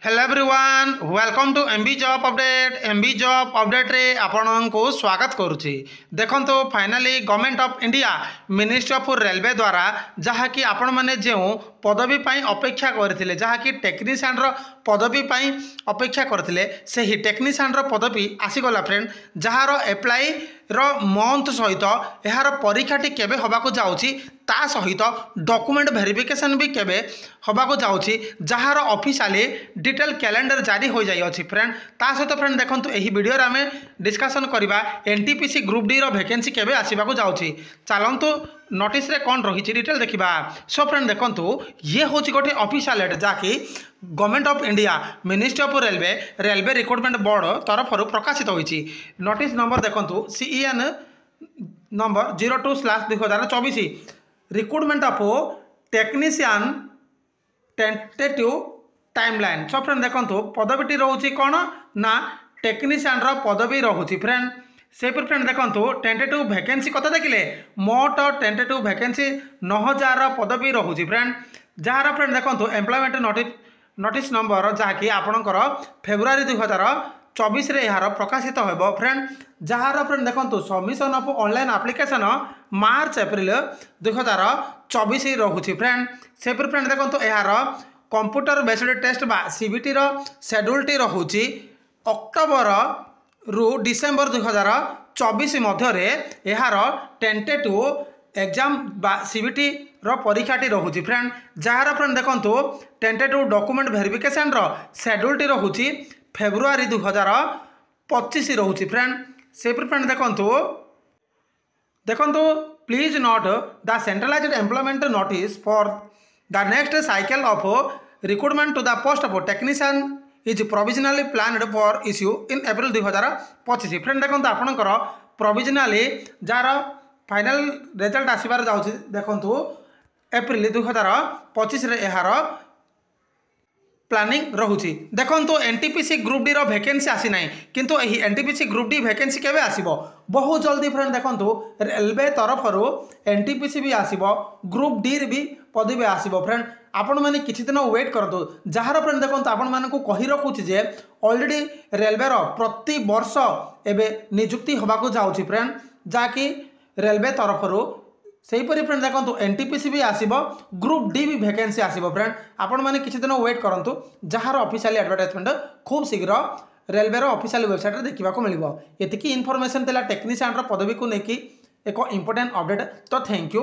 Hello everyone welcome to MB job update. MB job update रे आपन को स्वागत करुच्ची। देखंतु finally government of India ministry of railway द्वारा जहाँकि आपण मैंने जो पदवी अपेक्षा करते जहाँकि टेक्नीशियन पदवी अपेक्षा करते से ही टेक्नीशियन पदवी आसीगला फ्रेंड, जार एप्लाई मंथ सहित यार परीक्षाटी केबे होबाकू जाउची ता सहित डॉक्यूमेंट वेरिफिकेशन भी केबे होबाकू जाउची जार ऑफिशियली डिटेल कैलेंडर जारी हो जाई अछि फ्रेंड। ता सहित फ्रेंड देखंतु एही वीडियो रे आमे डिस्कशन करबा एनटीपीसी ग्रुप डी रो वैकेंसी केबे आसीबाकू जाउची। चलंतु नोटिस रे कोन रही डिटेल देखिबा। सो फ्रेंड देखंतु ये होची गोटे ऑफिशियल लेटर जाकि government of India ministry of railway recruitment board तरफ प्रकाशित होईची। नोटिस नंबर देखंतु CEN number 02/2024 recruitment of technician tentative timeline. So friend देखंतु पदवीटी रोची कौन ना टेक्नीशियन पदवी रोची फ्रेंड। से फ्रेंड देखंतु टेंटेटिव वैकेंसी कत देखिले मोट टेंटेटिव वैकेंसी 9000 पदवी रोची फ्रेंड। जार फ्रेंड देखंतु एम्प्लॉयमेंट नोटिस नंबर जहाँकि आपणकर फेब्रुआरी 2024 रे यार प्रकाशित होब फ्रेंड। जार फ्रेंड देखंतु submission of online application March April 2024 रोची फ्रेंड। से फ्रेंड देखंतु यार कंप्यूटर बेस्ड टेस्ट बा सीबीटी रो शेड्यूल टी रोची अक्टोबर रु डिसेम्बर 2024 मध्य यार टेंटेटिव एग्जाम बा सीबीटी रो परीक्षाटी रोची फ्रेंड। जार फ्रेंड देखंतु टेंटेटिव डॉक्यूमेंट वेरिफिकेशन रो शेड्यूल टी रोची फेब्रुआरी 2025 रोची फ्रेंड। से फ्रेंड देखंतु please note the centralised employment notice for the next cycle of recruitment to the post of technician is provisionally planned for issue in April 2025। Friend देखो आपंकर provisionally jar final result आसबार जाऊँगी देखो April 2025 यार planning रोची। देखो NTPC group D रो vacancy आसी ना किंतु एही एनटीपीसी ग्रुप डी वैकेंसी केबे आसीबो बहुत जल्दी फ्रेंड। देखो रेलवे तरफ एनटीपीसी भी आसीबो ग्रुप डी भी पदवी आसीबो फ्रेंड। आपण मैंने किछि दिन वेट करतु जार फ्रेंड देखो आपण मानकु कहि रखुछि जे ऑलरेडी रेलवे रो प्रति वर्ष एबे नियुक्ति होबाकू जाउछि फ्रेंड, जाकि रेलवे तरफ सेहीपरि फ्रेंड देखो एनटीपीसी भी आसीबो ग्रुप डी भी वैकेंसी आसीबो फ्रेंड। आपण मैंने किछि दिन वेट करंतु जार ऑफिशियल एडवर्टाइजमेंट खूब शीघ्र रेलवे रो ऑफिशियल वेबसाइट रे देखिबा को मिलिबो। एतिकी इन्फॉर्मेशन तेला टेक्नीशियन रो पदवी को नेकी एक इंपोर्टेंट अपडेट। तो थैंक यू।